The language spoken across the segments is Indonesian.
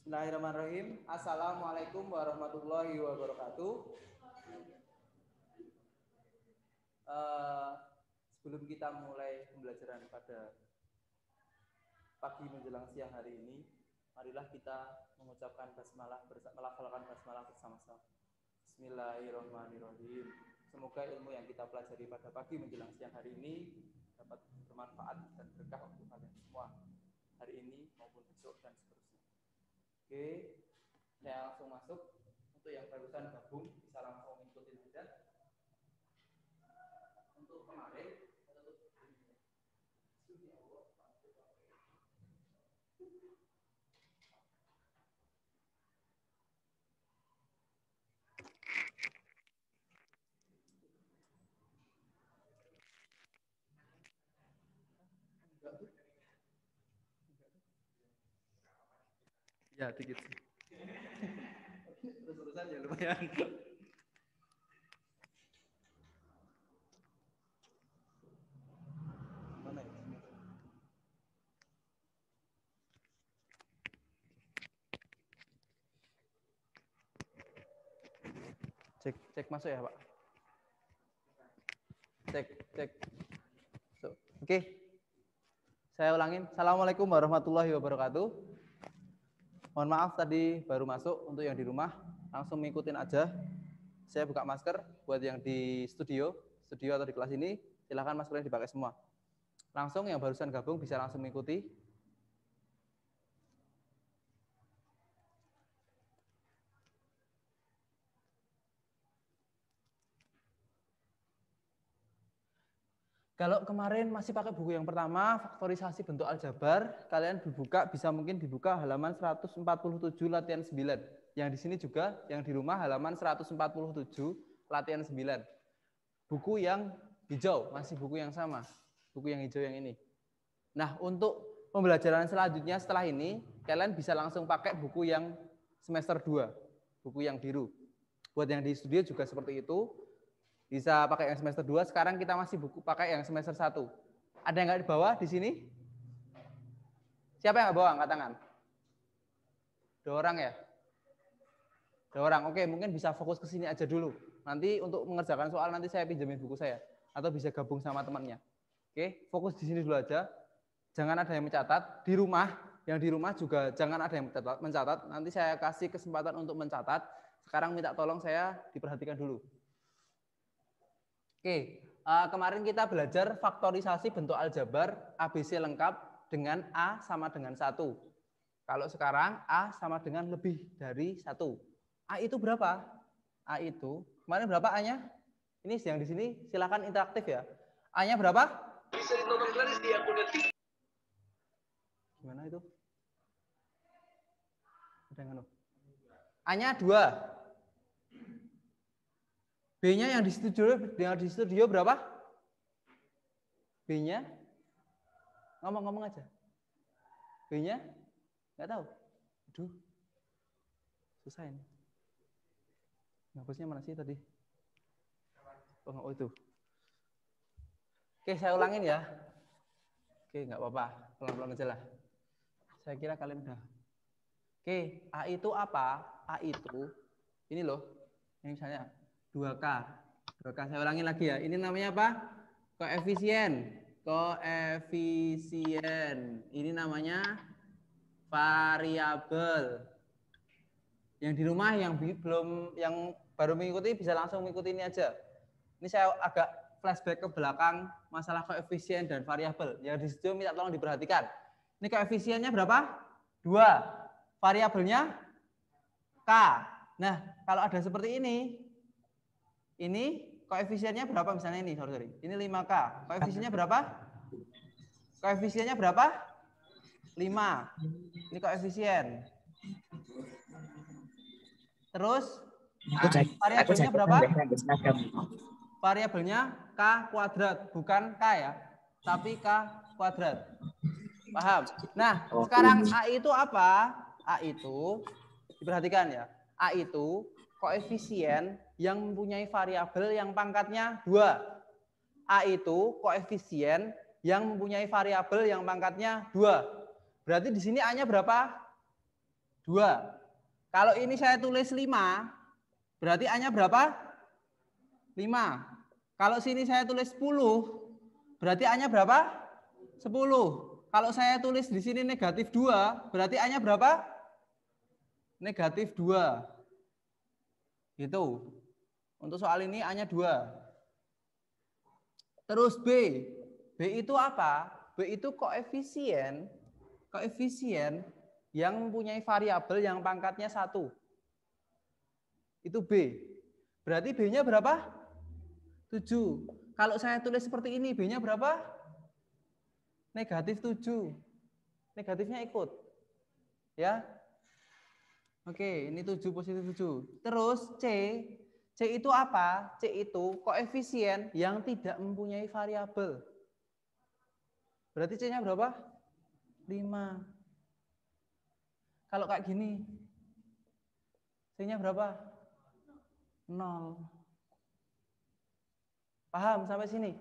Bismillahirrahmanirrahim. Assalamualaikum warahmatullahi wabarakatuh. Sebelum kita mulai pembelajaran pada pagi menjelang siang hari ini, marilah kita mengucapkan basmalah, melafalkan basmalah bersama-sama. Bismillahirrahmanirrahim. Semoga ilmu yang kita pelajari pada pagi menjelang siang hari ini dapat bermanfaat dan berkah untuk kalian semua hari ini maupun besok dan seterusnya. Oke, saya langsung masuk. Untuk yang barusan gabung bisa langsung ikutin aja. Untuk kemarin ya dikit sih. Terus-terusan ya lumayan. Mana ya? Cek masuk ya, Pak. Cek. So, oke. Saya ulangin. Assalamualaikum warahmatullahi wabarakatuh. Mohon maaf tadi baru masuk. Untuk yang di rumah langsung ngikutin aja. Saya buka masker. Buat yang di studio atau di kelas ini, silahkan maskernya dipakai semua. Langsung yang barusan gabung bisa langsung mengikuti. Kalau kemarin masih pakai buku yang pertama, faktorisasi bentuk aljabar, kalian mungkin dibuka halaman 147 latihan 9. Yang di sini juga, yang di rumah halaman 147 latihan 9. Buku yang hijau, masih buku yang sama. Buku yang hijau yang ini. Nah, untuk pembelajaran selanjutnya setelah ini, kalian bisa langsung pakai buku yang semester 2, buku yang biru. Buat yang di studio juga seperti itu. Bisa pakai yang semester 2, sekarang kita masih pakai yang semester 1. Ada yang nggak di bawah di sini? Siapa yang nggak bawa? Angkat tangan. 2 orang ya? 2 orang, oke, mungkin bisa fokus ke sini aja dulu. Nanti untuk mengerjakan soal nanti saya pinjemin buku saya. Atau bisa gabung sama temannya. Oke, fokus di sini dulu aja. Jangan ada yang mencatat. Yang di rumah juga jangan ada yang mencatat. Nanti saya kasih kesempatan untuk mencatat. Sekarang minta tolong saya diperhatikan dulu. Oke, kemarin kita belajar faktorisasi bentuk aljabar ABC lengkap dengan A sama dengan 1. Kalau sekarang A sama dengan lebih dari 1. A itu berapa? A itu, kemarin berapa A-nya? Ini yang di sini silakan interaktif ya. A-nya berapa? Bisa ditonton gratis di akunnya. Gimana itu? Ada yang A-nya 2. B-nya yang di studio berapa? B-nya? Ngomong aja. B-nya? Nggak tahu. Aduh. Susah ini. Ngapusnya mana sih tadi? Oh itu. Oke, saya ulangin ya. Oke, nggak apa-apa. Pelan-pelan aja lah. Saya kira kalian udah. Oke, A itu apa? A itu, ini loh. Ini misalnya 2K. 2K saya ulangin lagi ya. Ini namanya apa? Koefisien. Ini namanya variabel. Yang di rumah yang baru mengikuti bisa langsung mengikuti ini aja. Ini saya agak flashback ke belakang masalah koefisien dan variabel. Yang di studio minta tolong diperhatikan. Ini koefisiennya berapa? 2. Variabelnya K. Nah, kalau ada seperti ini koefisiennya berapa misalnya ini, sorry. Ini 5K. Koefisiennya berapa? Koefisiennya berapa? 5. Ini koefisien. Terus variabelnya berapa? Variabelnya K kuadrat, bukan K ya, tapi K kuadrat. Paham? Nah, sekarang A itu apa? A itu, diperhatikan ya, A itu koefisien yang mempunyai variabel yang pangkatnya 2. A itu koefisien yang mempunyai variabel yang pangkatnya 2. Berarti di sini A-nya berapa? 2. Kalau ini saya tulis 5, berarti A-nya berapa? 5. Kalau sini saya tulis 10, berarti A-nya berapa? 10. Kalau saya tulis di sini negatif 2, berarti A-nya berapa? Negatif 2. Gitu. Untuk soal ini A-nya 2. Terus B. B itu apa? B itu koefisien yang mempunyai variabel yang pangkatnya 1. Itu B. Berarti B-nya berapa? 7. Kalau saya tulis seperti ini, B-nya berapa? Negatif 7. Negatifnya ikut. Ya. Oke, ini 7 positif 7. Terus C. C itu apa? C itu koefisien yang tidak mempunyai variabel. Berarti C-nya berapa? 5. Kalau kayak gini, C-nya berapa? 0. Paham sampai sini?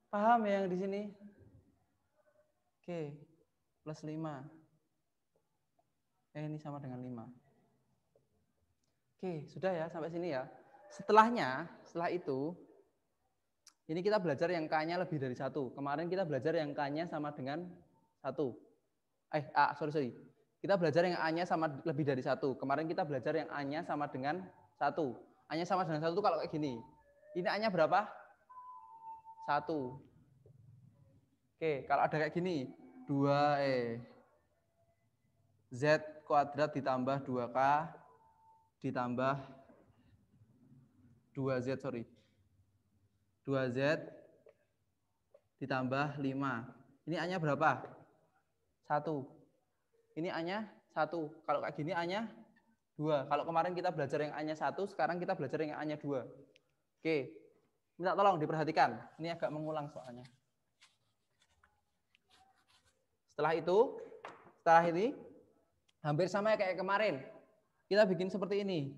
Paham ya yang di sini? Oke, plus 5. Ini sama dengan 5. Oke, sudah ya sampai sini ya. Setelah itu, ini kita belajar yang K-nya lebih dari 1. Kemarin kita belajar yang K-nya sama dengan 1. Sorry. Kita belajar yang A-nya sama lebih dari 1. Kemarin kita belajar yang A-nya sama dengan 1. A-nya sama dengan 1 itu kalau kayak gini. Ini A-nya berapa? 1. Oke, kalau ada kayak gini, 2E. Z kuadrat ditambah 2K ditambah 2Z, 2Z ditambah 5. Ini A-nya berapa? 1. Ini A-nya 1. Kalau kayak gini A-nya 2. Kalau kemarin kita belajar yang A-nya 1, sekarang kita belajar yang A-nya 2. Oke. Minta tolong diperhatikan. Ini agak mengulang soalnya. Setelah ini hampir sama kayak kemarin. Kita bikin seperti ini.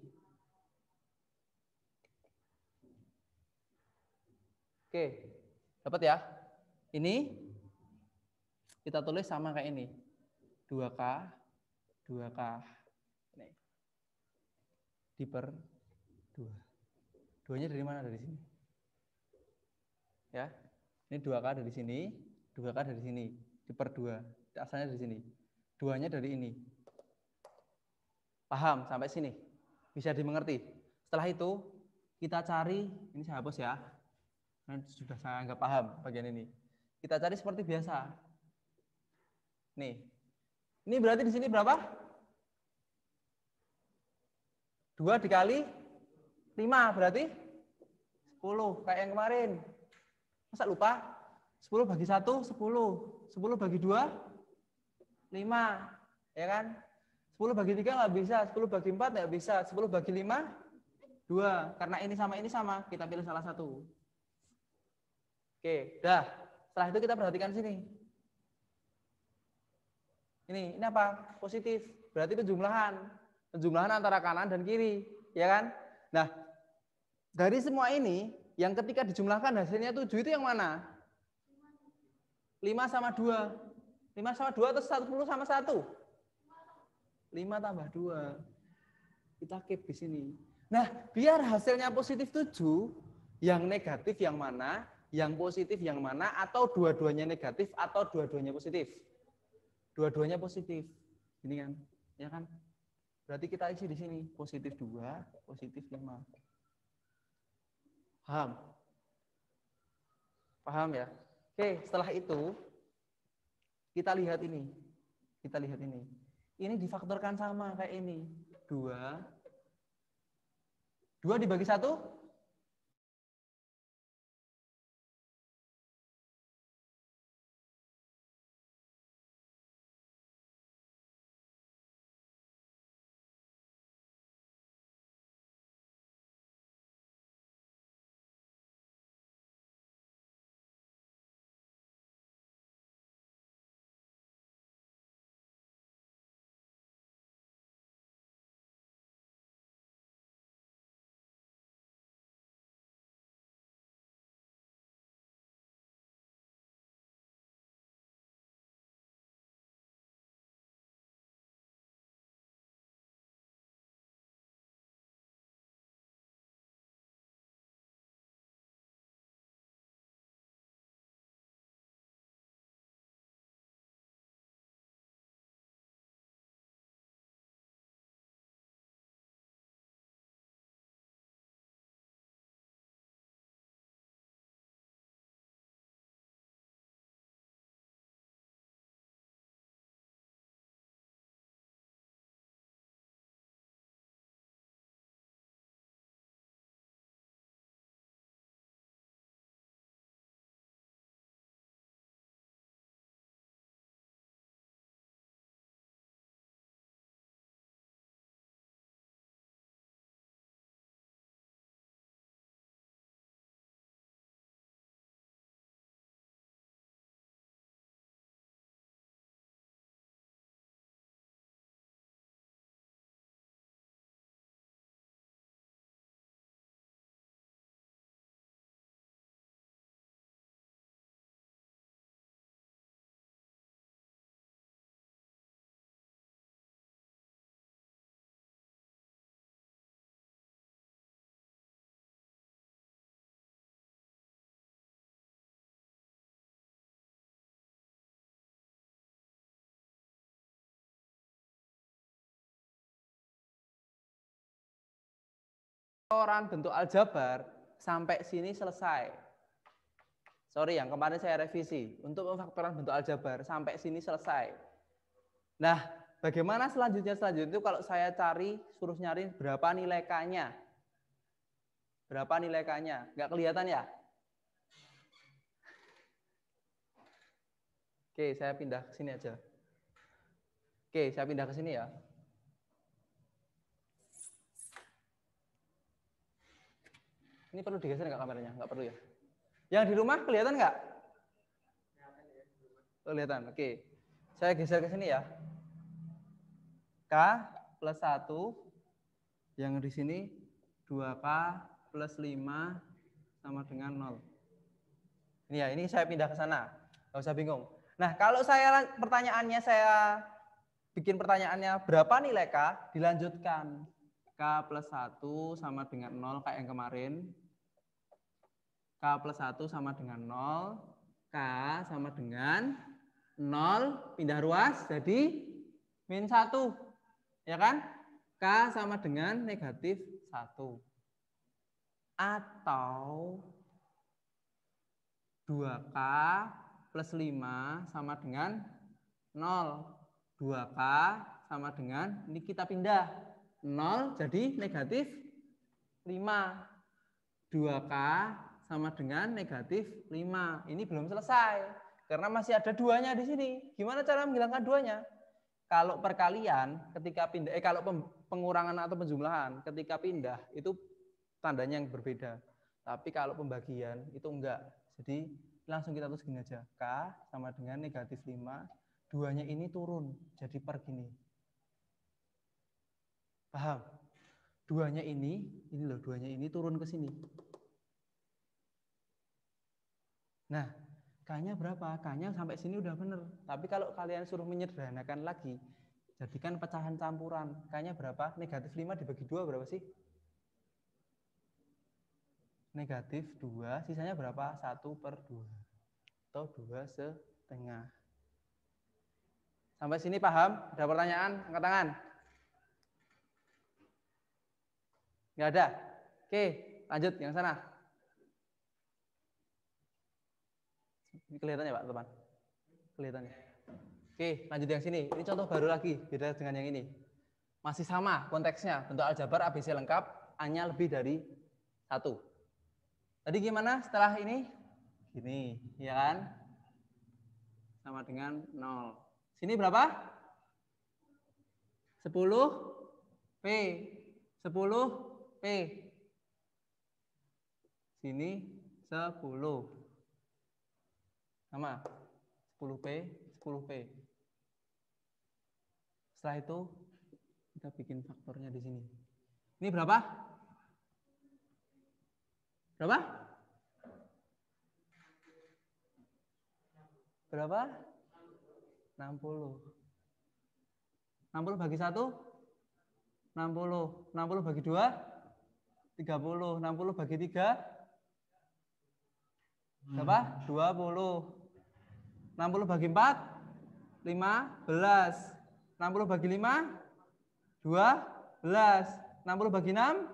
Oke. Dapat ya? Ini kita tulis sama kayak ini. 2K. Ini. Diper 2. 2-nya dari mana? Dari sini. Ya. Ini 2K dari sini, 2K dari sini. Diper 2. Asalnya dari sini. 2-nya dari ini. Paham sampai sini? Bisa dimengerti. Setelah itu kita cari, ini saya hapus ya. Sudah saya anggap paham bagian ini. Kita cari seperti biasa. Nih. Ini berarti di sini berapa? 2 dikali 5 berarti 10 kayak yang kemarin. Masa lupa? 10 bagi 1 10. 10 bagi 2 5. Ya kan? 10 bagi 3 nggak bisa, 10 bagi 4 nggak bisa, 10 bagi 5 2. Karena ini sama, kita pilih salah satu. Oke, dah. Setelah itu kita perhatikan sini. Ini apa? Positif. Berarti penjumlahan. Penjumlahan antara kanan dan kiri, ya kan? Nah, dari semua ini, yang ketika dijumlahkan hasilnya 7 itu yang mana? 5 sama 2. 5 sama 2 atau 10 sama 1? 5 tambah 2. Kita keep di sini. Nah, biar hasilnya positif 7, yang negatif yang mana, yang positif yang mana, atau dua-duanya negatif atau dua-duanya positif? Dua-duanya positif. Ini kan, ya kan? Berarti kita isi di sini positif 2, positif 5. Paham? Paham ya? Oke, setelah itu kita lihat ini. Ini difaktorkan sama kayak ini. 2 dibagi 1 Faktoran bentuk aljabar sampai sini selesai. Sorry, yang kemarin saya revisi. Untuk pemfaktoran bentuk aljabar sampai sini selesai. Nah, bagaimana selanjutnya itu kalau saya suruh nyari berapa nilai K-nya? Berapa nilai K-nya? Nggak kelihatan ya? Oke, saya pindah ke sini aja. Oke, saya pindah ke sini ya. Ini perlu digeser nggak kameranya? Nggak perlu ya? Yang di rumah kelihatan nggak? Kelihatan, oke. Saya geser ke sini ya. K plus 1, yang di sini 2K plus 5 sama dengan 0. Ini ya, ini saya pindah ke sana. Nggak usah bingung. Nah, kalau pertanyaannya saya bikin pertanyaannya berapa nilai K, dilanjutkan. K plus 1 sama dengan 0 kayak yang kemarin. K plus 1 sama dengan 0. K sama dengan 0, pindah ruas jadi min 1. Ya kan? K sama dengan negatif 1. Atau 2K plus 5 sama dengan 0. 2K sama dengan, ini kita pindah. 0 jadi negatif 5. 2K sama dengan negatif 5. Ini belum selesai. Karena masih ada duanya di sini. Gimana cara menghilangkan duanya? Kalau perkalian, ketika pindah, kalau pengurangan atau penjumlahan, ketika pindah, itu tandanya yang berbeda. Tapi kalau pembagian, itu enggak. Jadi langsung kita tulis gini aja. K sama dengan negatif 5. Duanya ini turun, jadi per gini. Paham? Duanya ini loh, duanya ini turun ke sini. Nah, K-nya berapa? K-nya sampai sini udah bener. Tapi kalau kalian suruh menyederhanakan lagi, jadikan pecahan campuran. K-nya berapa? Negatif 5 dibagi 2 berapa sih? Negatif 2, sisanya berapa? 1/2. Atau 2/2. Sampai sini paham? Ada pertanyaan? Angkat tangan. Nggak ada? Oke, lanjut yang sana. Ini kelihatan ya Pak, teman? Kelihatan ya? Oke, lanjut yang sini. Ini contoh baru lagi, beda dengan yang ini. Masih sama konteksnya, bentuk aljabar ABC lengkap, A-nya lebih dari 1. Tadi gimana setelah ini? Gini, ya kan? Sama dengan 0. Sini berapa? 10P. 10P. Sini 10. Sama. 10P, 10P. Setelah itu, kita bikin faktornya di sini. Ini berapa? Berapa? Berapa? 60. 60 bagi 1? 60. 60 bagi 2? 30. 60 bagi 3? Berapa? 20. 60 bagi 4? 15. 60 bagi 5? 12. 60 bagi 6?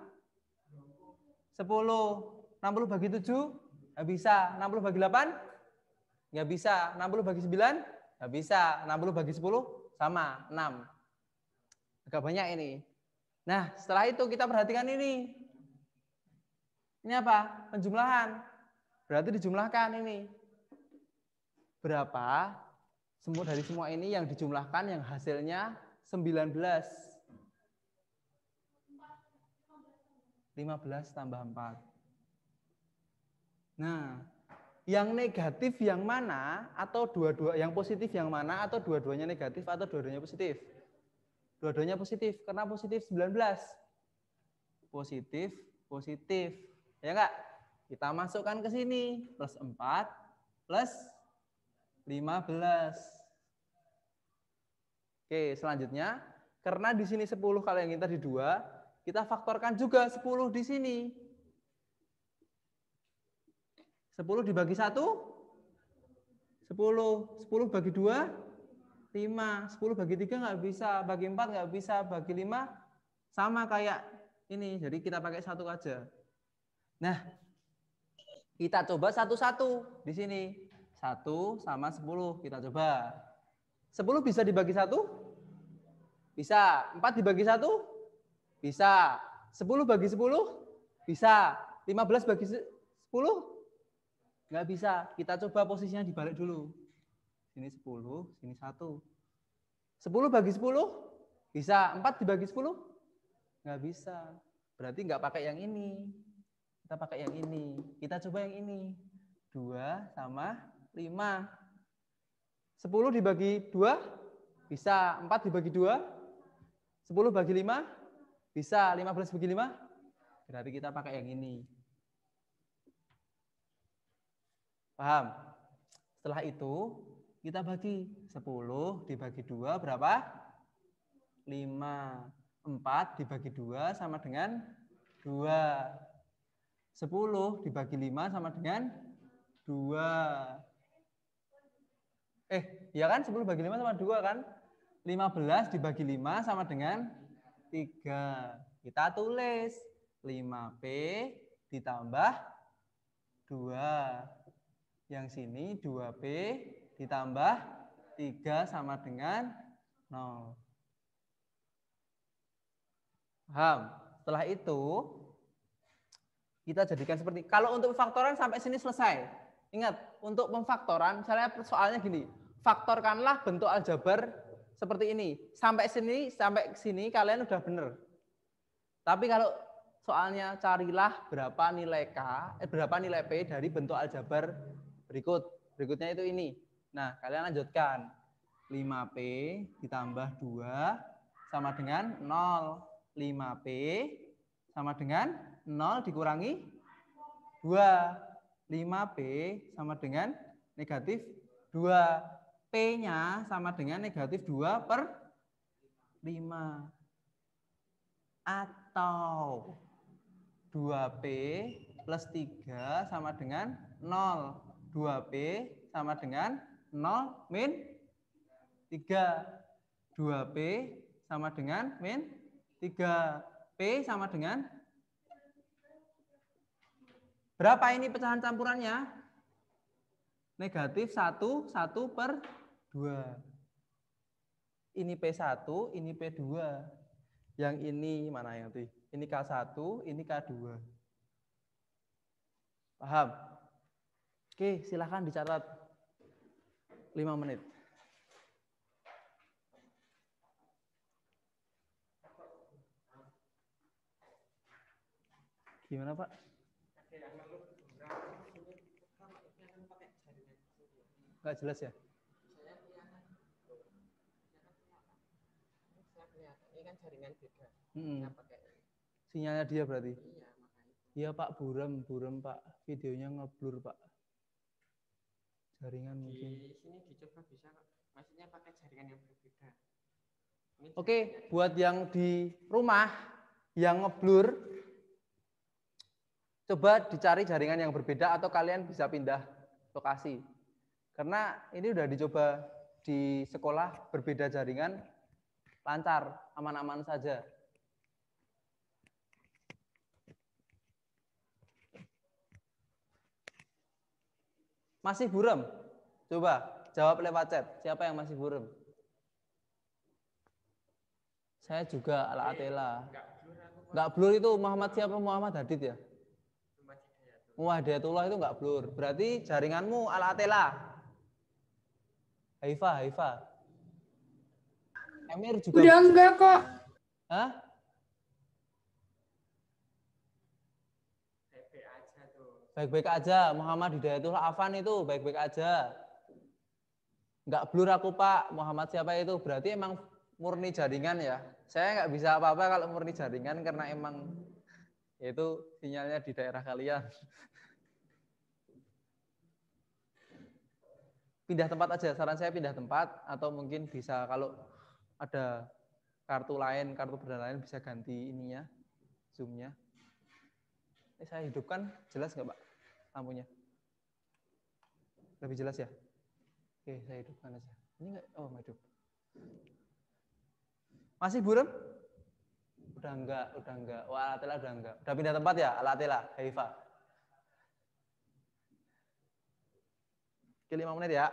10. 60 bagi 7? Nggak bisa. 60 bagi 8? Nggak bisa. 60 bagi 9? Nggak bisa. 60 bagi 10? Sama, 6. Agak banyak ini. Nah, setelah itu kita perhatikan ini. Ini apa? Penjumlahan. Berarti dijumlahkan ini. Berapa dari semua ini yang dijumlahkan yang hasilnya 19. 15 tambah 4. Nah, yang negatif yang mana atau yang positif yang mana atau dua-duanya negatif atau dua-duanya positif? Dua-duanya positif karena positif 19. Positif, positif. Ya enggak? Kita masukkan ke sini plus 4 plus 15. Oke, selanjutnya karena di sini 10 kalau yang tadi 2, kita faktorkan juga 10 di sini. 10 dibagi 1? 10. 10 bagi 2? 5. 10 bagi 3 nggak bisa. Bagi 4 nggak bisa. Bagi 5 sama kayak ini. Jadi kita pakai 1 aja. Nah, kita coba satu-satu di sini. 1 sama 10. Kita coba. 10 bisa dibagi 1? Bisa. 4 dibagi 1? Bisa. 10 bagi 10? Bisa. 15 bagi 10? Nggak bisa. Kita coba posisinya dibalik dulu. Sini 10, sini 1. 10 bagi 10? Bisa. 4 dibagi 10? Nggak bisa. Berarti nggak pakai yang ini. Kita pakai yang ini. Kita coba yang ini. 2 sama 5. 10 dibagi 2? Bisa. 4 dibagi 2? 10 bagi 5? Bisa. 15 bagi 5? Berarti kita pakai yang ini. Paham? Setelah itu, kita bagi. 10 dibagi 2 berapa? 5. 4 dibagi 2 sama dengan 2. 10 dibagi 5 sama dengan 2. Ya kan? 10 bagi 5 sama 2 kan? 15 dibagi 5 sama dengan 3. Kita tulis 5P ditambah 2. Yang sini 2P ditambah 3 sama dengan 0. Paham? Setelah itu, kita jadikan seperti, kalau untuk faktoran sampai sini selesai. Ingat, untuk pemfaktoran, misalnya soalnya gini, faktorkanlah bentuk aljabar seperti ini. Sampai sini kalian udah bener. Tapi kalau soalnya carilah berapa nilai P dari bentuk aljabar berikutnya itu ini. Nah, kalian lanjutkan. 5P ditambah 2 sama dengan 0. 5P sama dengan 0 dikurangi 2. 5P sama dengan negatif 2. P-nya sama dengan negatif 2 per 5. Atau 2P plus 3 sama dengan 0. 2P sama dengan 0 min 3. 2P sama dengan min 3. P sama dengan berapa ini pecahan campurannya? Negatif 1, 1 per 2. Ini P1, ini P2. Yang ini mana yang tuh? Ini K1, ini K2. Paham? Oke, silahkan dicatat 5 menit. Gimana Pak? Nggak jelas ya? Ini kan jaringan beda. Sinyalnya dia berarti? Iya Pak, buram Pak. Videonya ngeblur Pak. Jaringan mungkin. Di sini dicoba bisa, maksudnya pakai jaringan yang berbeda. Oke, buat yang di rumah yang ngeblur, coba dicari jaringan yang berbeda atau kalian bisa pindah lokasi. Karena ini udah dicoba di sekolah berbeda jaringan, lancar, aman-aman saja. Masih buram? Coba jawab lewat chat. Siapa yang masih buram? Saya juga ala-atela. Enggak blur itu Muhammad siapa? Muhammad Hadid ya? Hidayatullah itu enggak blur. Berarti jaringanmu ala-atela. Haifa. Emir juga. Udah enggak kok. Hah? Baik-baik aja. Muhammad Hidayatullah Afan itu baik-baik aja. Enggak blur aku Pak. Muhammad siapa itu? Berarti emang murni jaringan ya. Saya nggak bisa apa-apa kalau murni jaringan karena emang itu sinyalnya di daerah kalian. Pindah tempat aja, saran saya pindah tempat atau mungkin bisa kalau ada kartu berdana lain bisa ganti ininya, zoomnya. Saya hidupkan, jelas nggak Pak lampunya? Lebih jelas ya? Oke, saya hidupkan aja. Ini nggak, oh nggak hidup. Masih buram? Udah enggak. Wah, Alatela udah enggak. Udah pindah tempat ya, Alatela, Haifa. Oke, 5 menit ya.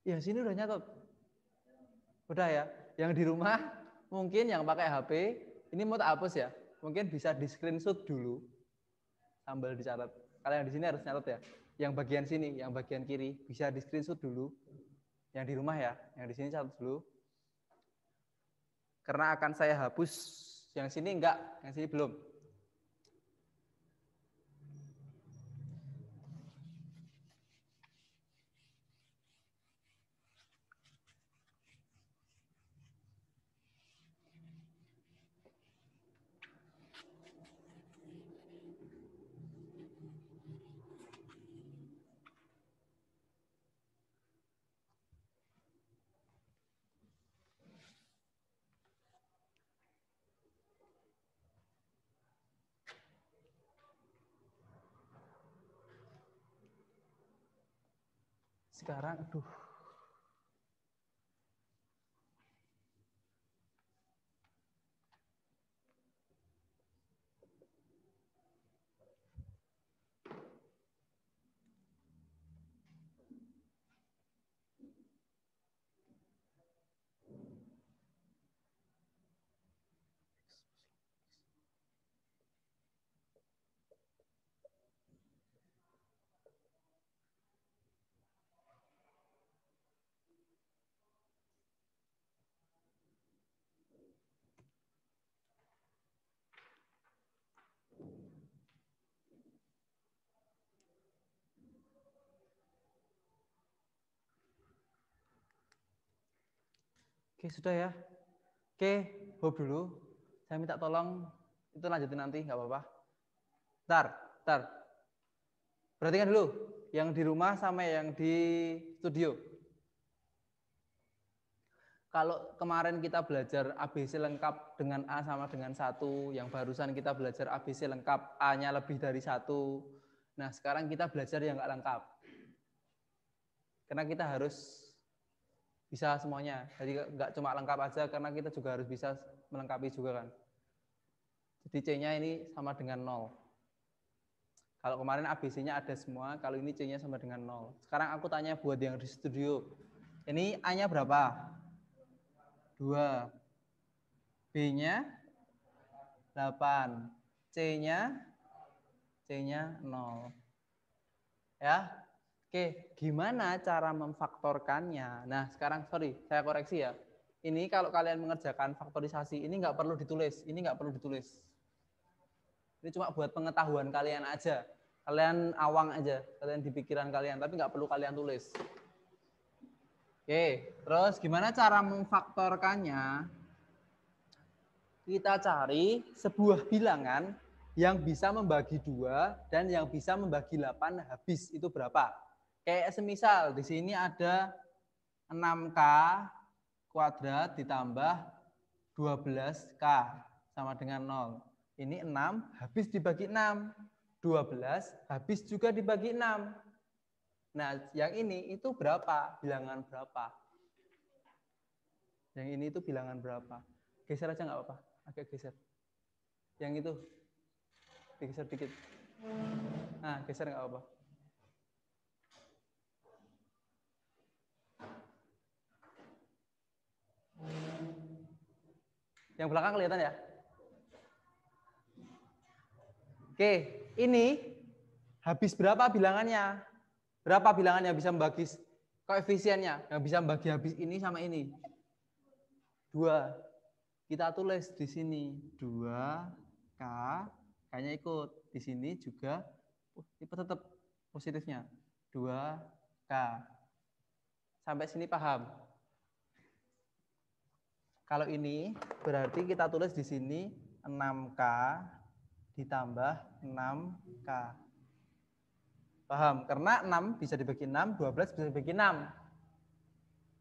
Ya, sini udah nyatet. Udah ya. Yang di rumah mungkin yang pakai HP, ini mau tak hapus ya. Mungkin bisa di screenshot dulu sambil dicatat. Kalau yang di sini harus nyatet ya. Yang bagian sini, yang bagian kiri bisa di screenshot dulu. Yang di rumah ya, yang di sini catat dulu. Karena akan saya hapus yang sini enggak, yang sini belum. Sekarang, aduh. Oke, sudah ya. Oke, hold dulu. Saya minta tolong itu lanjutin nanti, nggak apa-apa. Ntar. Perhatikan dulu, yang di rumah sama yang di studio. Kalau kemarin kita belajar ABC lengkap dengan A sama dengan 1, yang barusan kita belajar ABC lengkap, A-nya lebih dari 1. Nah, sekarang kita belajar yang nggak lengkap. Karena kita harus bisa semuanya. Jadi nggak cuma lengkap aja, karena kita juga harus bisa melengkapi juga kan. Jadi C-nya ini sama dengan 0. Kalau kemarin ABC-nya ada semua, kalau ini C-nya sama dengan 0. Sekarang aku tanya buat yang di studio. Ini A-nya berapa? 2. B-nya 8. C-nya 0. Ya. Oke, gimana cara memfaktorkannya? Nah, sekarang saya koreksi ya. Ini kalau kalian mengerjakan faktorisasi, ini nggak perlu ditulis. Ini nggak perlu ditulis. Ini cuma buat pengetahuan kalian aja. Kalian awang aja, kalian di pikiran kalian, tapi nggak perlu kalian tulis. Oke, terus gimana cara memfaktorkannya? Kita cari sebuah bilangan yang bisa membagi 2 dan yang bisa membagi 8 habis. Itu berapa? Kayak semisal di sini ada 6K kuadrat ditambah 12K sama dengan 0. Ini 6 habis dibagi 6. 12 habis juga dibagi 6. Nah, yang ini itu berapa? Bilangan berapa? Yang ini itu bilangan berapa? Geser aja nggak apa-apa. Agak geser. Yang itu digeser dikit. Nah, geser nggak apa-apa. Yang belakang kelihatan ya? Oke, ini habis berapa bilangannya? Berapa bilangan yang bisa membagi koefisiennya? Yang bisa membagi habis ini sama ini? 2. Kita tulis di sini 2K, K-nya ikut. Di sini juga tetap positifnya 2K. Sampai sini paham? Kalau ini berarti kita tulis di sini 6K ditambah 6K. Paham? Karena 6 bisa dibagi 6, 12 bisa dibagi 6.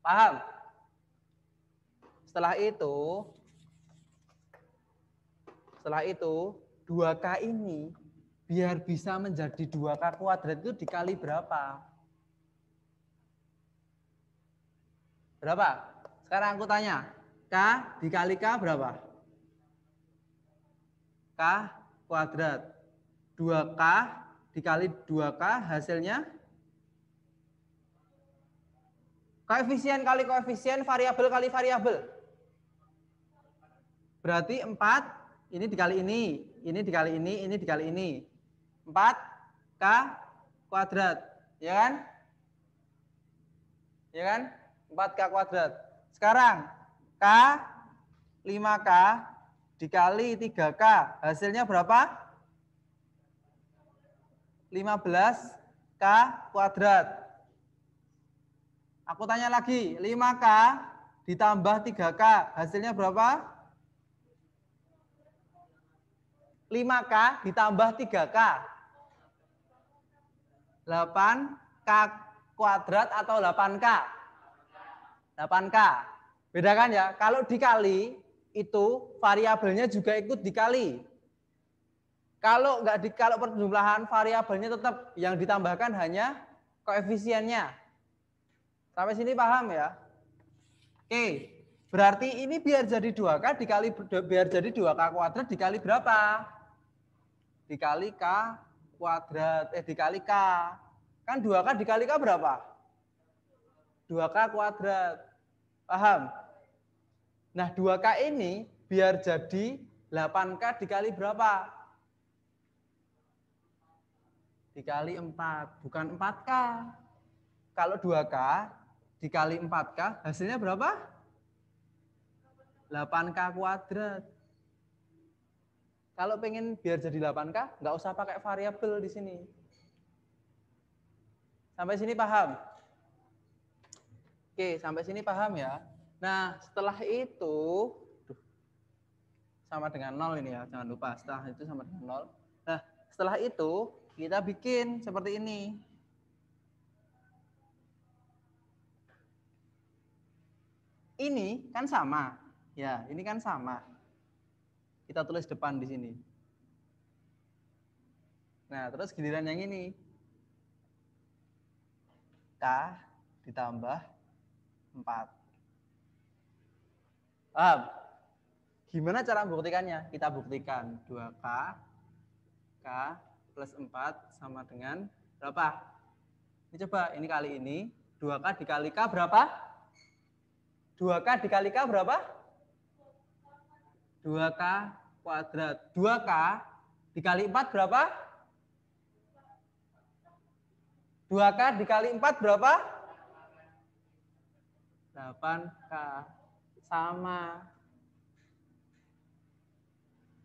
Paham? Setelah itu 2K ini biar bisa menjadi 2K kuadrat itu dikali berapa? Berapa? Sekarang aku tanya, K dikali K berapa? K kuadrat. 2K dikali 2K hasilnya? Koefisien kali koefisien, variabel kali variabel. Berarti 4, ini dikali ini dikali ini dikali ini. 4K kuadrat. Ya kan? Ya kan? 4K kuadrat. Sekarang K 5K dikali 3K hasilnya berapa? 15K kuadrat. Aku tanya lagi, 5K ditambah 3K hasilnya berapa? 5K ditambah 3K. 8K kuadrat atau 8K? 8K. Bedakan ya, kalau dikali itu variabelnya juga ikut dikali. Kalau perjumlahan variabelnya tetap yang ditambahkan hanya koefisiennya. Sampai sini paham ya? Oke, berarti ini biar jadi 2K dikali biar jadi 2K kuadrat dikali berapa? Dikali K kuadrat, dikali K. Kan 2K dikali K berapa? 2K kuadrat. Paham? Nah, 2K ini biar jadi 8K dikali berapa? Dikali 4, bukan 4K. Kalau 2K dikali 4K hasilnya berapa? 8K kuadrat. Kalau pengen biar jadi 8K, nggak usah pakai variabel di sini. Sampai sini paham? Oke, sampai sini paham ya. Nah, setelah itu, sama dengan 0 ini ya, jangan lupa. Setelah itu sama dengan 0. Nah, setelah itu kita bikin seperti ini. Ini kan sama. Ya, ini kan sama. Kita tulis depan di sini. Nah, terus giliran yang ini. K ditambah 4. Paham? Gimana cara membuktikannya? Kita buktikan 2K K plus 4 sama dengan berapa? Ini coba, ini kali ini. 2K dikali K berapa? 2K dikali K berapa? 2K kuadrat. 2K dikali 4 berapa? 2K dikali 4 berapa? 8K. Sama.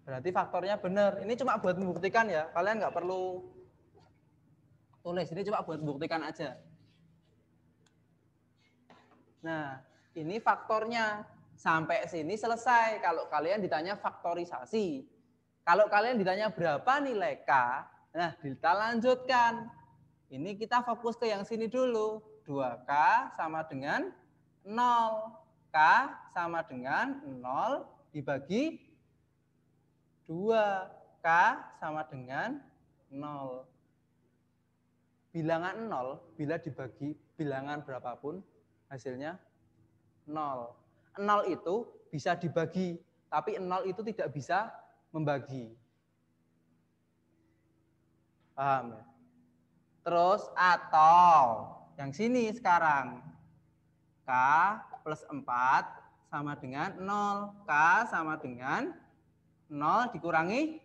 Berarti faktornya benar. Ini cuma buat membuktikan ya. Kalian nggak perlu tulis. Ini cuma buat membuktikan aja. Nah, ini faktornya. Sampai sini selesai. Kalau kalian ditanya faktorisasi. Kalau kalian ditanya berapa nilai K, nah kita lanjutkan. Ini kita fokus ke yang sini dulu. 2K sama dengan 0. K sama dengan 0 dibagi 2. K sama dengan 0. Bilangan 0 bila dibagi bilangan berapapun hasilnya 0. 0 itu bisa dibagi, tapi 0 itu tidak bisa membagi. Paham ya? Terus atau yang sini sekarang. K plus 4 sama dengan 0. K sama dengan 0 dikurangi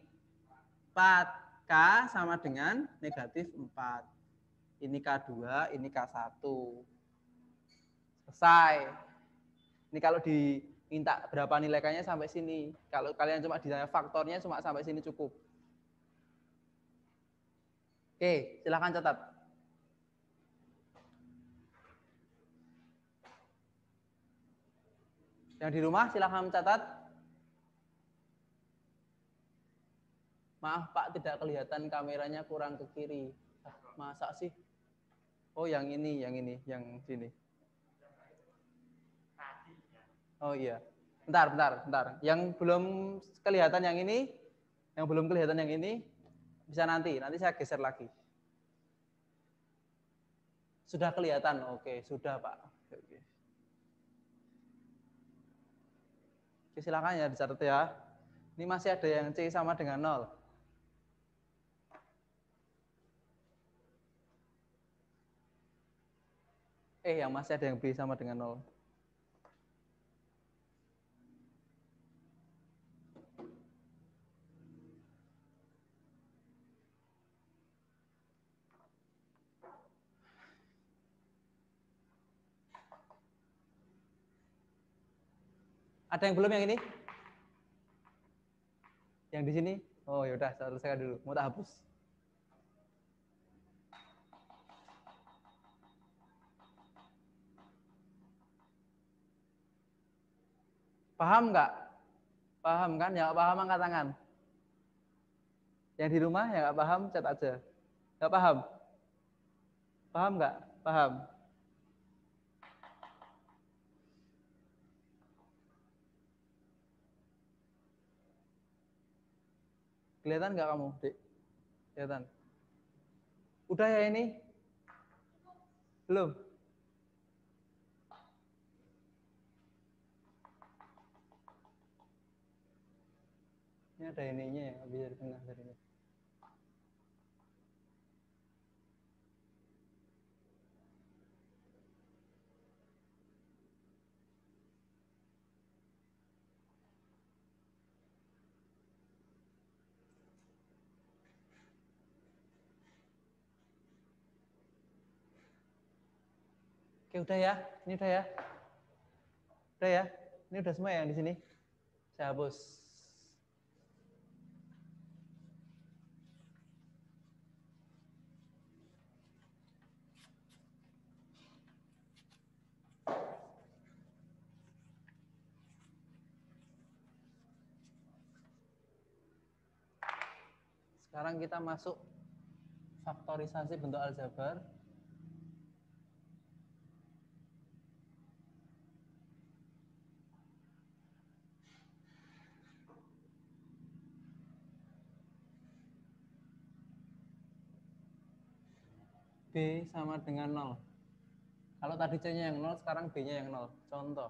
4. K sama dengan negatif 4. Ini K2, ini K1. Selesai. Ini kalau diminta berapa nilai K-nya sampai sini. Kalau kalian cuma ditanya faktornya cuma sampai sini cukup. Oke, silakan catat. Yang di rumah silahkan mencatat. Maaf Pak, tidak kelihatan kameranya kurang ke kiri. Masa sih? Oh yang ini, yang sini. Oh iya. Bentar. Yang belum kelihatan yang ini, bisa nanti saya geser lagi. Sudah kelihatan? Oke, sudah Pak. Oke. Oke, silakan ya dicatat ya. Ini masih ada yang C sama dengan 0. Yang masih ada yang B sama dengan 0. Ada yang belum yang ini? Yang di sini? Oh yaudah, saya selesaikan dulu. Mau tak hapus? Paham nggak? Paham kan? Ya paham angkat tangan. Yang di rumah yang nggak paham cat aja. Nggak paham? Paham nggak? Paham. Kelihatan nggak kamu, Dek? Kelihatan. Udah ya ini? Belum? Ini ada ininya ya, bisa di tengah dari ini. Oke, udah ya. Ini udah ya. Udah ya. Ini udah semua yang di sini. Saya hapus. Sekarang kita masuk faktorisasi bentuk aljabar. B sama dengan 0. Kalau tadi C-nya yang 0, sekarang B-nya yang 0. Contoh.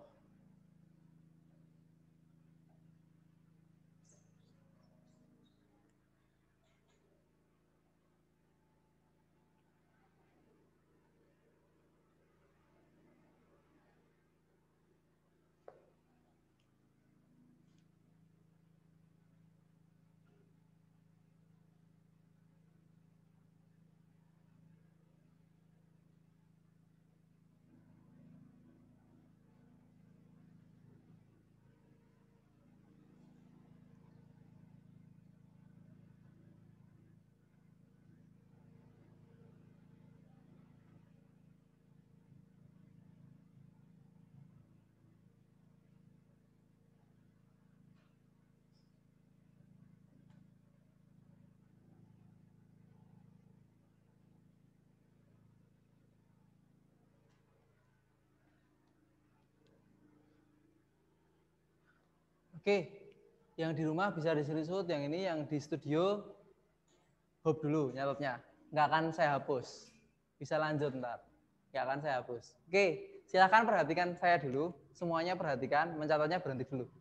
Oke, yang di rumah bisa di-screenshot, yang ini yang di studio hop dulu nyatetnya. Nggak akan saya hapus. Bisa lanjut ntar. Nggak akan saya hapus. Oke, silahkan perhatikan saya dulu. Semuanya perhatikan, mencatatnya berhenti dulu.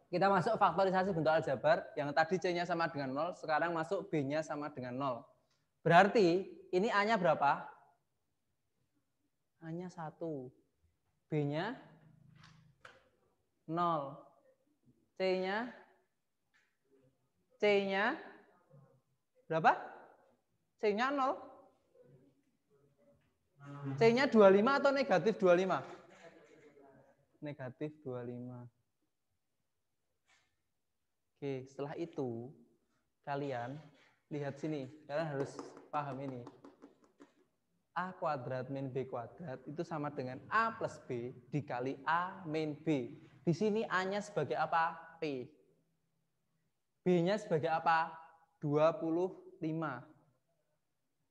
Kita masuk faktorisasi bentuk aljabar. Yang tadi C-nya sama dengan 0, sekarang masuk B-nya sama dengan 0. Berarti ini A-nya berapa? A-nya 1. B-nya 0. C-nya berapa? C-nya 0. C-nya 25 atau negatif 25? Negatif 25. Oke, setelah itu kalian lihat sini. Kalian harus paham ini. A kuadrat min B kuadrat itu sama dengan A plus B dikali A min B. Di sini A-nya sebagai apa? P. B-nya sebagai apa? 25.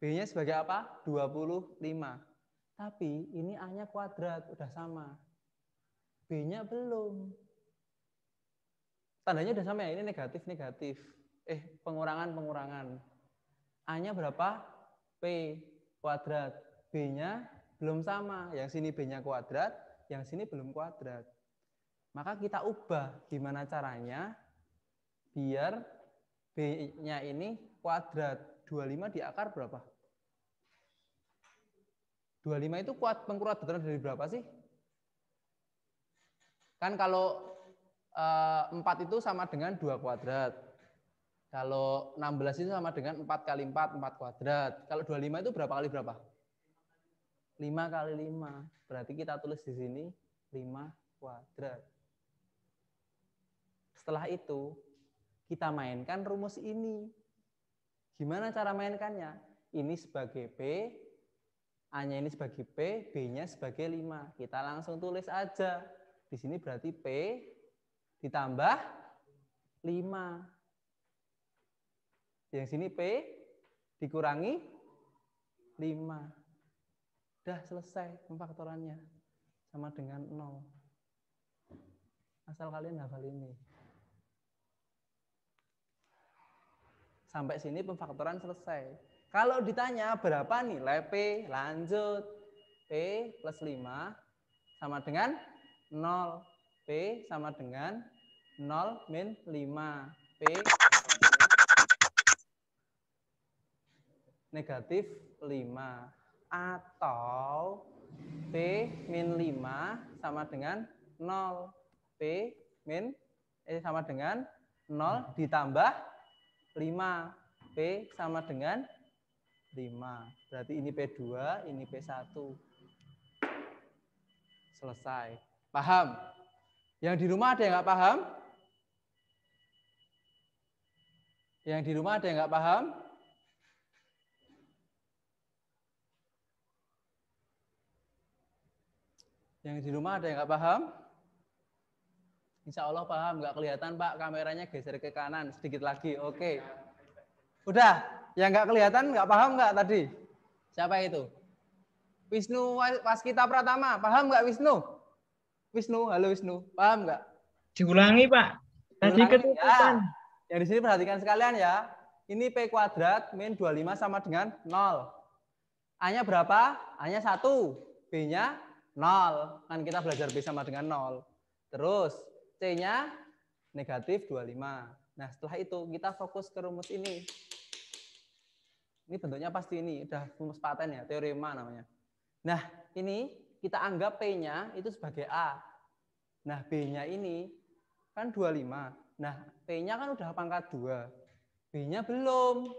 B-nya sebagai apa? 25. Tapi ini A-nya kuadrat, udah sama. B-nya belum. Tandanya udah sama ya, ini negatif-negatif. Pengurangan-pengurangan. A-nya berapa? P kuadrat. B-nya belum sama. Yang sini B-nya kuadrat, yang sini belum kuadrat. Maka kita ubah. Gimana caranya? Biar B-nya ini kuadrat. 25 di akar berapa? 25 itu pengkuadratan dari berapa sih? Kan kalau 4 itu sama dengan 2 kuadrat. Kalau 16 itu sama dengan 4 kali 4, 4 kuadrat. Kalau 25 itu berapa kali berapa? 5 kali 5. Berarti kita tulis di sini 5 kuadrat. Setelah itu, kita mainkan rumus ini. Gimana cara mainkannya? Ini sebagai P, A-nya ini sebagai P, B-nya sebagai 5. Kita langsung tulis aja. Di sini berarti P ditambah 5. Yang sini P dikurangi 5. Udah selesai pemfaktorannya. Sama dengan 0. Asal kalian hafal ini. Sampai sini pemfaktoran selesai. Kalau ditanya berapa nilai P, lanjut. P plus 5 sama dengan 0. P sama dengan 0 min 5. P negatif 5. Atau P min 5 sama dengan 0. P min sama dengan 0 ditambah 5. P sama dengan 5. Berarti ini P2, ini P1. Selesai. Paham? Yang di rumah ada yang nggak paham? Yang di rumah ada yang nggak paham? Yang di rumah ada yang nggak paham? Insya Allah paham, nggak kelihatan Pak, kameranya geser ke kanan sedikit lagi. Oke. Udah, yang nggak kelihatan nggak paham nggak tadi? Siapa itu? Wisnu Waskita Pratama, paham nggak Wisnu? Wisnu, halo Wisnu, paham nggak? Diulangi Pak, tadi ketutupan. Ya. Yang di sini perhatikan sekalian ya. Ini P kuadrat min 25 sama dengan 0. A-nya berapa? A-nya 1, B-nya 0. Kan kita belajar B sama dengan 0. Terus C-nya negatif 25. Nah setelah itu kita fokus ke rumus ini. Ini bentuknya pasti ini, udah rumus paten ya, teorema namanya. Nah ini kita anggap P-nya itu sebagai A. Nah B-nya ini kan 25. Nah P-nya kan udah pangkat 2. B-nya belum.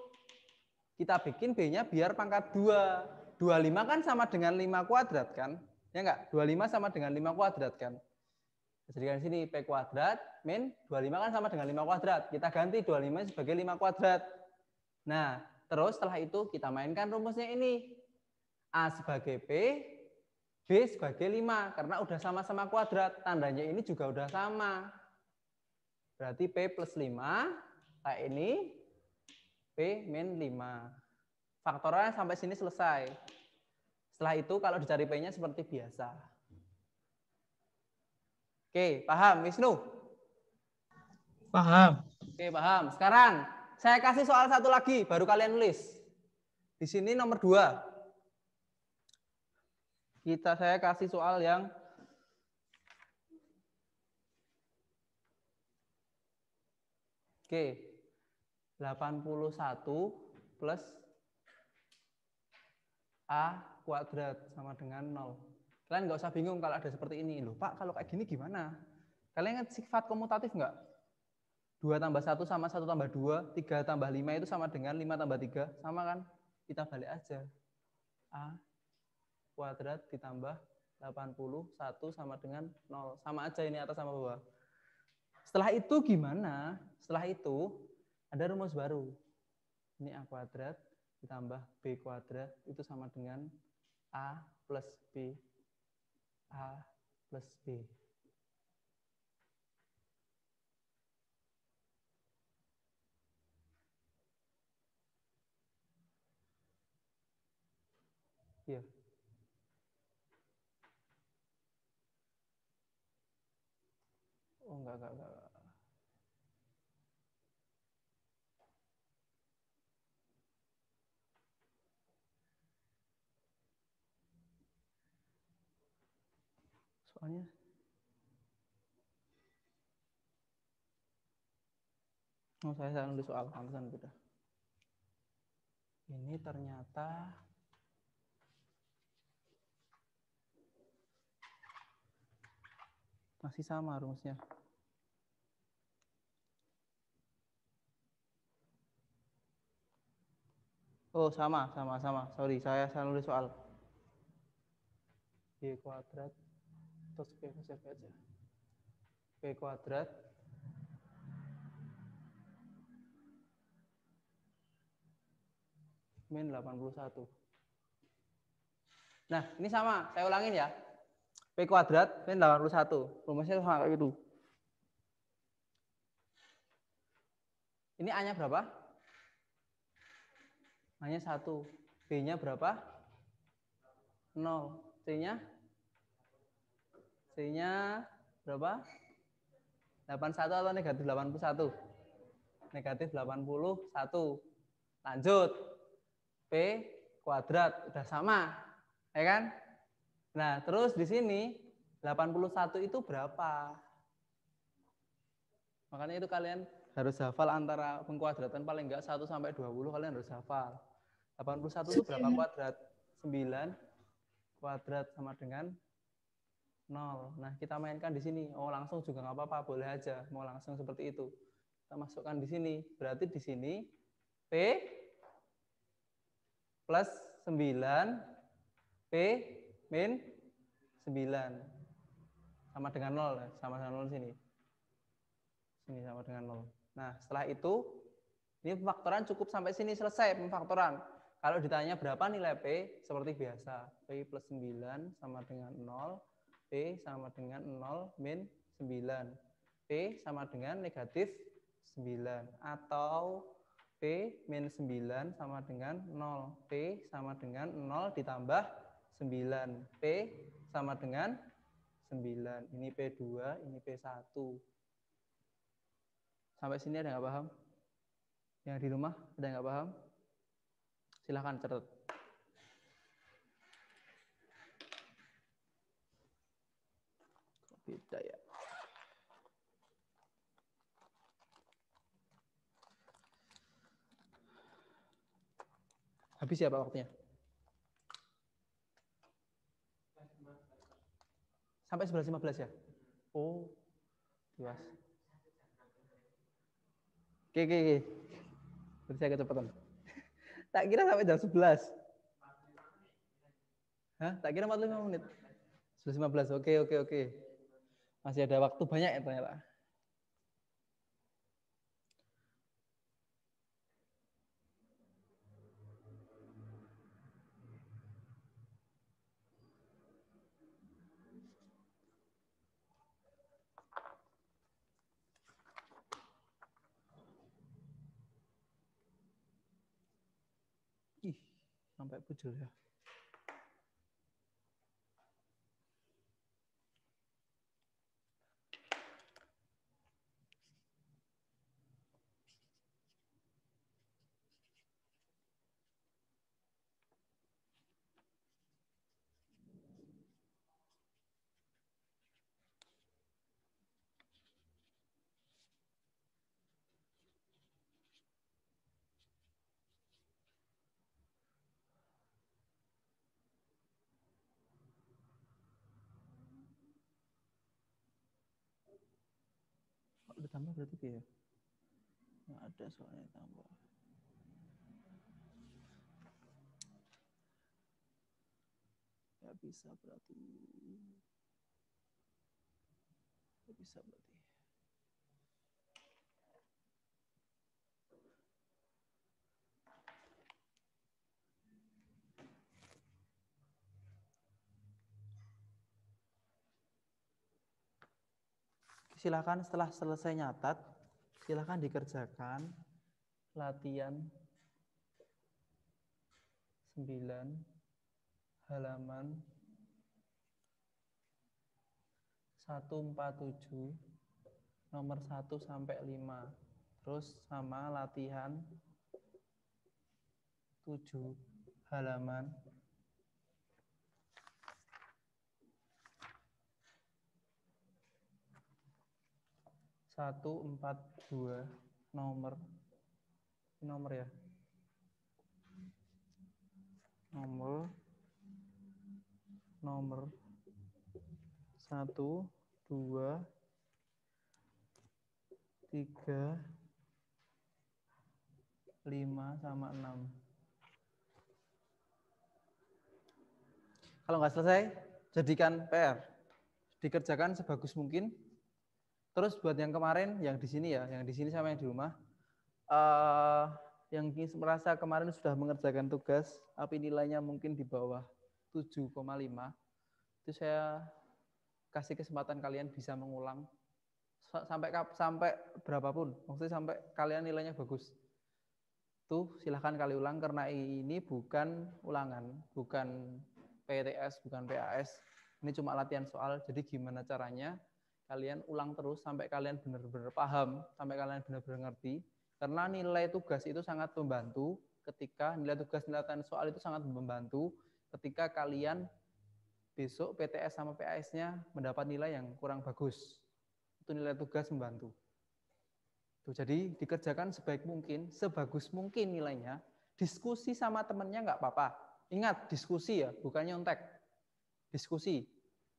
Kita bikin B-nya biar pangkat 2. 25 kan sama dengan 5 kuadrat kan? Ya enggak? 25 sama dengan 5 kuadrat kan? Jadikan sini P kuadrat min 25 kan sama dengan 5 kuadrat. Kita ganti 25 sebagai 5 kuadrat. Nah, terus setelah itu kita mainkan rumusnya ini. A sebagai P, B sebagai 5. Karena udah sama-sama kuadrat. Tandanya ini juga udah sama. Berarti P plus 5, kayak ini, P min 5. Faktornya sampai sini selesai. Setelah itu kalau dicari P-nya seperti biasa. Oke, paham Wisnu? Paham. Oke, paham. Sekarang saya kasih soal satu lagi, baru kalian nulis. Di sini nomor 2. Saya kasih soal yang Oke. 81 plus A kuadrat sama dengan 0. Kalian nggak usah bingung kalau ada seperti ini. Loh Pak, kalau kayak gini gimana? Kalian ingat sifat komutatif nggak? 2 tambah 1 sama 1 tambah 2, 3 tambah 5 itu sama dengan 5 tambah 3. Sama kan? Kita balik aja. A kuadrat ditambah 81 sama dengan 0. Sama aja ini atas sama bawah. Setelah itu gimana? Setelah itu ada rumus baru. Ini A kuadrat ditambah B kuadrat itu sama dengan A plus B. A plus B. Iya. Oh, enggak. Soalnya saya nulis soal pantesan beda. Ini ternyata masih sama rumusnya. Oh, sama. Sorry, saya salah nulis soal. B kuadrat terus B aja. B kuadrat min 81. Nah, ini sama. Saya ulangin ya. P kuadrat min 81. Rumusnya sama kayak gitu. Ini A-nya berapa? A-nya 1. B-nya berapa? 0. C-nya? C-nya berapa? 81 atau negatif 81? Negatif 81. Lanjut. P kuadrat. Udah sama. Ya kan? Nah, terus di sini 81 itu berapa? Makanya itu kalian harus hafal antara pengkuadratan paling enggak 1 sampai 20 kalian harus hafal. 81 itu berapa kuadrat? 9 kuadrat sama dengan 0. Nah, kita mainkan di sini. Oh, langsung juga nggak apa-apa, boleh aja. Mau langsung seperti itu. Kita masukkan di sini. Berarti di sini P plus 9 P min 9 sama dengan 0 ya. Sama dengan 0 sini. Sini sama dengan 0. Nah, setelah itu ini pemfaktoran cukup sampai sini selesai pemfaktoran. Kalau ditanya berapa nilai P, seperti biasa. P plus 9 sama dengan 0. P sama dengan 0 min 9. P sama dengan negatif 9. Atau P min 9 sama dengan 0. P sama dengan 0 ditambah 9. P sama dengan 9. Ini P2, ini P1. Sampai sini ada nggak paham? Yang di rumah ada nggak paham? Silahkan catat. Beda ya. Habis ya Pak waktunya? Sampai 11.15 ya? Oh, luas. Oke. Berarti saya kecepatan. Tak kira sampai jam 11. Hah? Tak kira 45 menit. 11.15. Oke. Masih ada waktu banyak ya ternyata. Ih, sampai pujol ya. Kalau ditambah berarti ya? Nggak ada soalnya tambah. Nggak bisa berarti. Nggak bisa berarti. silakan setelah selesai nyatat, silakan dikerjakan latihan 9 halaman 147 nomor 1 sampai 5. Terus sama latihan 7 halaman 142 nomor ya. Nomor 1, 2, 3, 5 sama 6. Kalau nggak selesai, jadikan PR. Dikerjakan sebagus mungkin. Terus buat yang kemarin, yang di sini ya, yang di sini sama yang di rumah, yang merasa kemarin sudah mengerjakan tugas, tapi nilainya mungkin di bawah 7,5, itu saya kasih kesempatan kalian bisa mengulang sampai berapapun, maksudnya sampai kalian nilainya bagus. Tuh silahkan kali ulang karena ini bukan ulangan, bukan PTS, bukan PAS. Ini cuma latihan soal. Jadi gimana caranya kalian ulang terus sampai kalian benar-benar paham, sampai kalian benar-benar ngerti. Karena nilai tugas itu sangat membantu ketika nilai tugas latihan soal itu sangat membantu ketika kalian besok PTS sama PAS-nya mendapat nilai yang kurang bagus. Itu nilai tugas membantu. Tuh, jadi dikerjakan sebaik mungkin, sebagus mungkin nilainya. Diskusi sama temennya nggak apa-apa. Ingat, diskusi ya, bukan nyontek. Diskusi.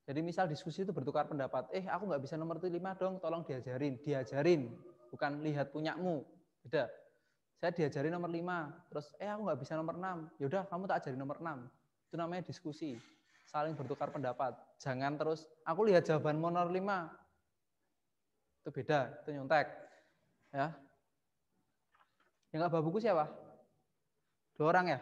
Jadi misal diskusi itu bertukar pendapat. Aku nggak bisa nomor 5 dong, tolong diajarin. Diajarin, bukan lihat punyamu. Beda. Saya diajarin nomor 5, terus aku nggak bisa nomor 6. Yaudah, kamu tak ajarin nomor 6. Itu namanya diskusi. Saling bertukar pendapat. Jangan terus, aku lihat jawaban nomor 5. Itu beda, itu nyontek. Ya. Yang nggak bawa buku siapa? 2 orang ya?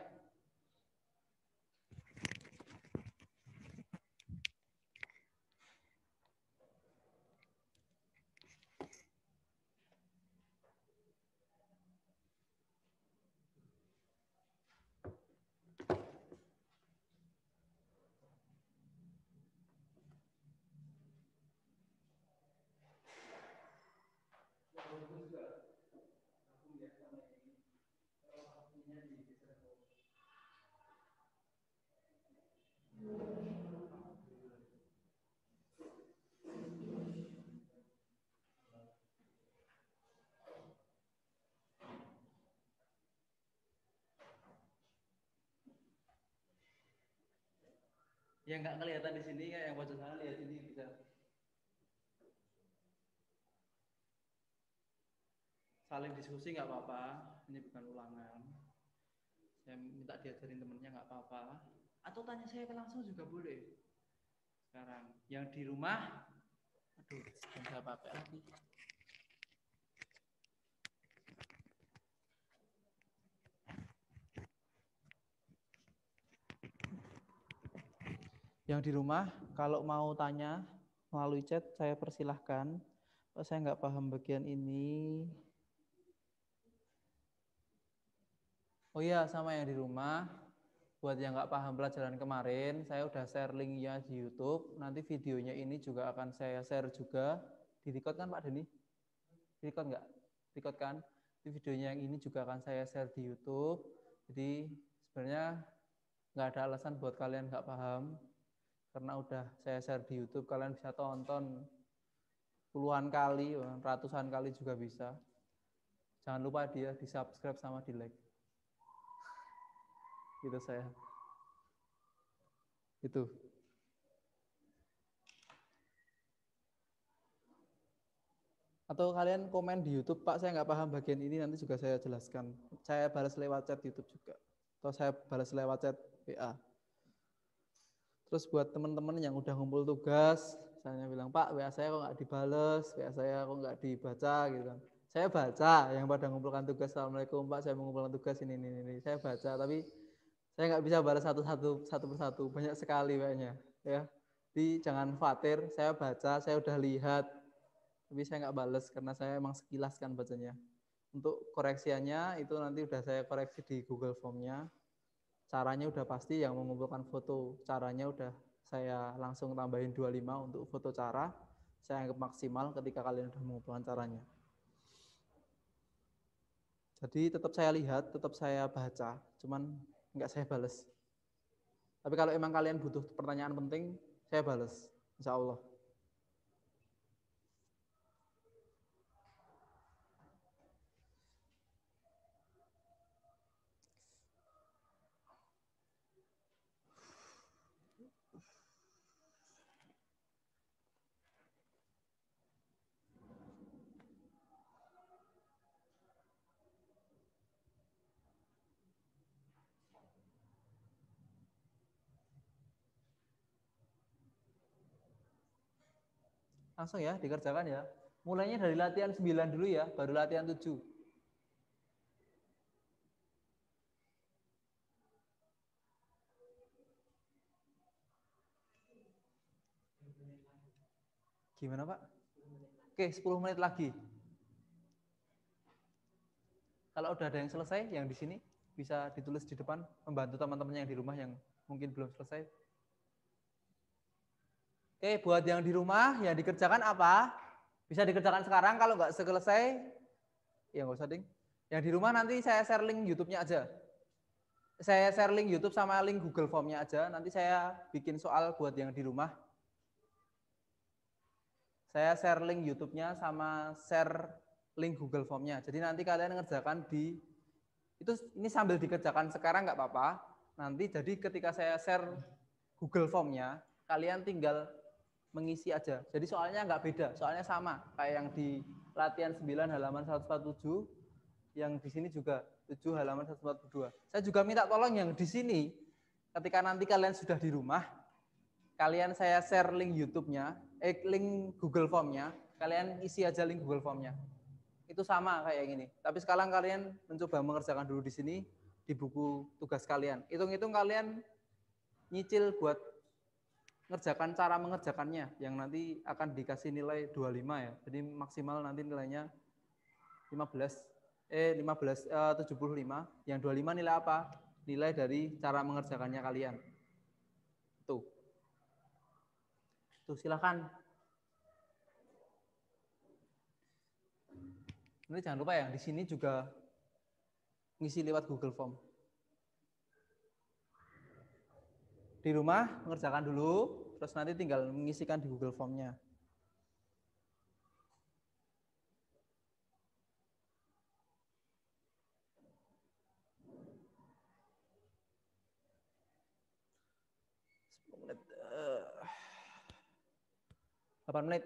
Yang nggak kelihatan di sini, kayak yang pojok sana lihat sini bisa. Saling diskusi nggak apa-apa, ini bukan ulangan. Saya minta diajarin temennya nggak apa-apa. Atau tanya saya langsung juga boleh. Sekarang, yang di rumah, aduh, nggak apa-apa lagi. Yang di rumah, kalau mau tanya melalui chat, saya persilahkan. Kalau saya nggak paham bagian ini. Oh iya, sama yang di rumah. Buat yang nggak paham pelajaran kemarin, saya udah share linknya di YouTube. Nanti videonya ini juga akan saya share juga. Di-record kan Pak Denny? Di-record nggak? Record kan? Di videonya yang ini juga akan saya share di YouTube. Jadi sebenarnya nggak ada alasan buat kalian nggak paham. Karena udah saya share di YouTube, kalian bisa tonton puluhan kali, ratusan kali juga bisa. Jangan lupa dia di-subscribe sama di-like. Gitu saya. Itu. Atau kalian komen di YouTube, Pak, saya nggak paham bagian ini, nanti juga saya jelaskan. Saya balas lewat chat YouTube juga. Atau saya balas lewat chat WA. Terus buat teman-teman yang udah ngumpul tugas, misalnya bilang, Pak, WA saya kok nggak dibales, WA saya kok nggak dibaca, gitu kan. Saya baca yang pada ngumpulkan tugas, Assalamualaikum Pak, saya mengumpulkan tugas ini. Saya baca, tapi saya nggak bisa balas satu persatu, banyak sekali WA-nya. Ya. Jadi jangan khawatir, saya baca, saya udah lihat. Tapi saya nggak bales karena saya emang sekilas kan bacanya. Untuk koreksiannya itu nanti udah saya koreksi di Google Form-nya. Caranya udah pasti yang mengumpulkan foto. Caranya udah saya langsung tambahin 25 untuk foto cara. Saya anggap maksimal ketika kalian udah mengumpulkan caranya. Jadi tetap saya lihat, tetap saya baca, cuman nggak saya bales. Tapi kalau emang kalian butuh pertanyaan penting, saya bales, insya Allah. Langsung ya, dikerjakan ya. Mulainya dari latihan 9 dulu ya, baru latihan 7. Gimana Pak? Oke, 10 menit lagi. Kalau udah ada yang selesai, yang di sini bisa ditulis di depan, membantu teman-teman yang di rumah yang mungkin belum selesai. Oke, buat yang di rumah, yang dikerjakan apa? Bisa dikerjakan sekarang, kalau nggak selesai, ya nggak usah ding. Yang di rumah nanti saya share link YouTube-nya aja. Saya share link YouTube sama link Google Form-nya aja. Nanti saya bikin soal buat yang di rumah. Saya share link YouTube-nya sama share link Google Form-nya. Jadi nanti kalian ngerjakan di itu, ini sambil dikerjakan sekarang nggak apa-apa. Nanti jadi ketika saya share Google Form-nya, kalian tinggal mengisi aja. Jadi soalnya nggak beda, soalnya sama kayak yang di latihan 9 halaman 147, yang di sini juga 7 halaman 142. Saya juga minta tolong yang di sini, ketika nanti kalian sudah di rumah, kalian saya share link YouTube-nya, link Google Form-nya, kalian isi aja link Google Form-nya. Itu sama kayak gini. Tapi sekarang kalian mencoba mengerjakan dulu di sini, di buku tugas kalian. Hitung-hitung kalian nyicil buat ngerjakan cara mengerjakannya, yang nanti akan dikasih nilai 25 ya. Jadi maksimal nanti nilainya 75, yang 25 nilai apa? Nilai dari cara mengerjakannya kalian. Tuh. Tuh silakan. Nanti jangan lupa ya, di sini juga ngisi lewat Google Form. Di rumah mengerjakan dulu, terus nanti tinggal mengisikan di Google Form-nya. Menit, 8 menit.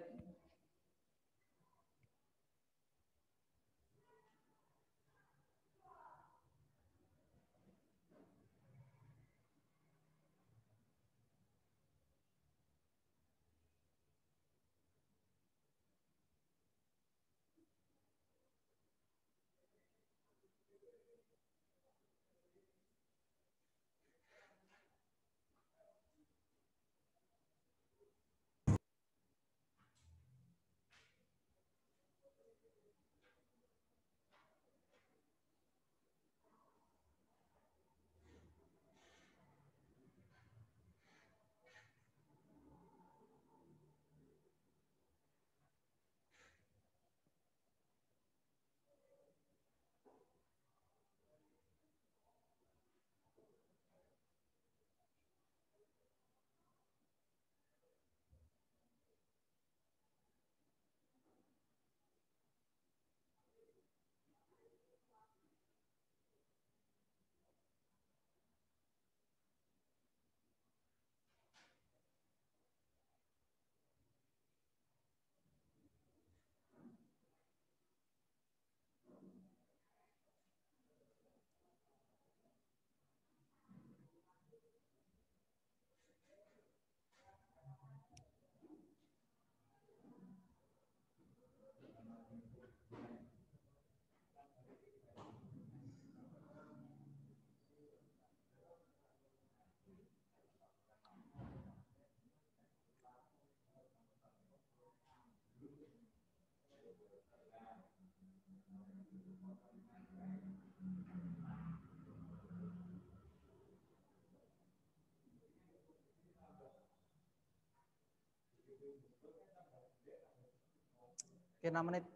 Oke, 6 menit.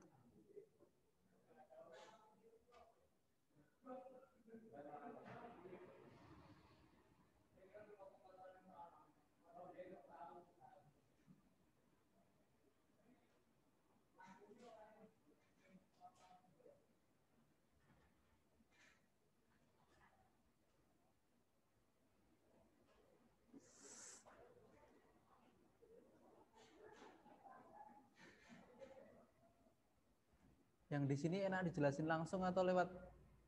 Yang di sini enak dijelasin langsung atau lewat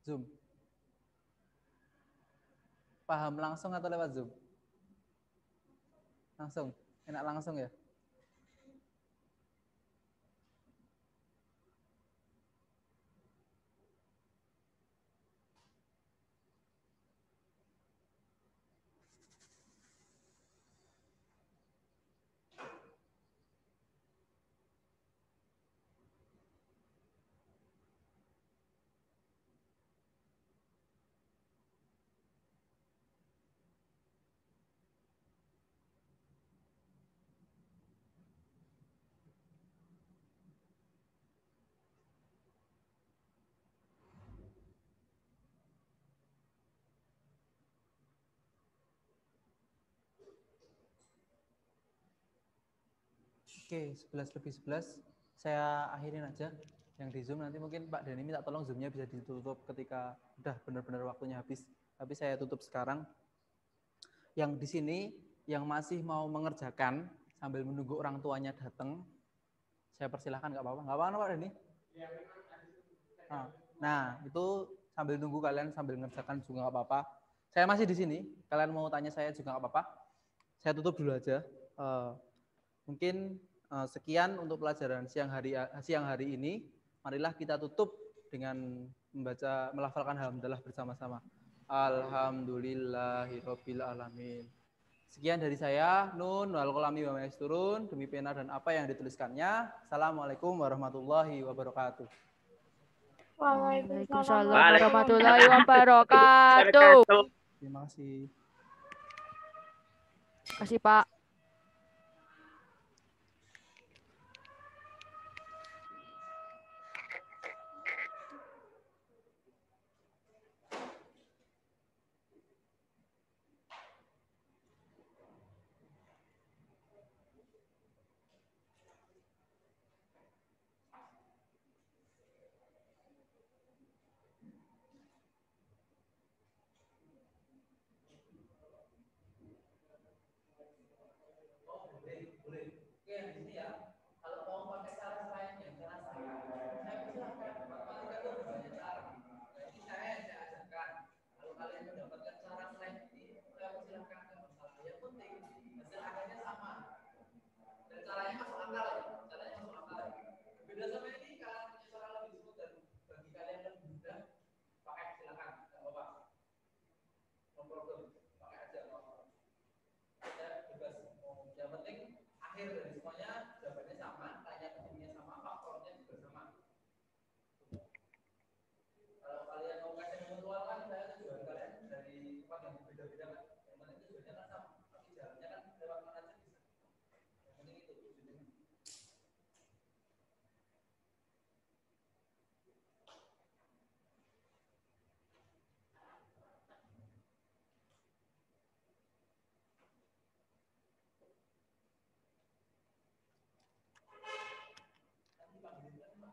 Zoom? Paham langsung atau lewat Zoom? Langsung, enak langsung ya? Oke, 11:11. Saya akhirin aja yang di Zoom. Nanti mungkin Pak Denny minta tolong Zoom-nya bisa ditutup ketika udah benar-benar waktunya habis. Tapi saya tutup sekarang. Yang di sini, yang masih mau mengerjakan sambil menunggu orang tuanya datang, saya persilahkan, nggak apa-apa. Nggak apa-apa Pak Denny? Nah, itu sambil nunggu kalian sambil mengerjakan juga nggak apa-apa. Saya masih di sini. Kalian mau tanya saya juga nggak apa-apa. Saya tutup dulu aja. Mungkin sekian untuk pelajaran siang hari ini. Marilah kita tutup dengan melafalkan alhamdulillah bersama-sama. Alhamdulillahirabbil alamin. Sekian dari saya, Nun wal qalami wa ma yasturun, demi pena dan apa yang dituliskannya. Assalamualaikum warahmatullahi wabarakatuh. Waalaikumsalam warahmatullahi wabarakatuh. Terima kasih. Terima kasih Pak.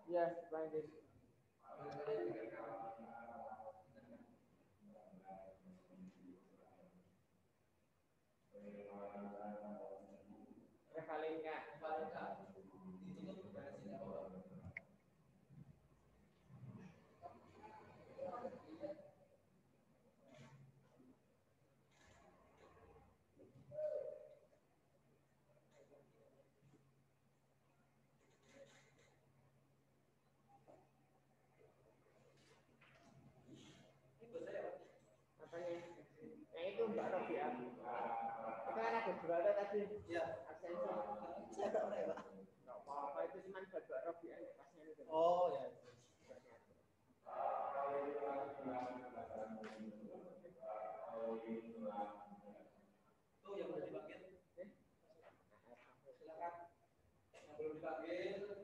Yes, lanjut. Yang itu Mbak Robia. Itu kan ada dua tadi. Iya. Absensi. Saya tak pernah ya Pak. Nggak apa-apa, itu cuma buat Mbak Robia. Pasnya itu. Oh ya. Belum dipanggil.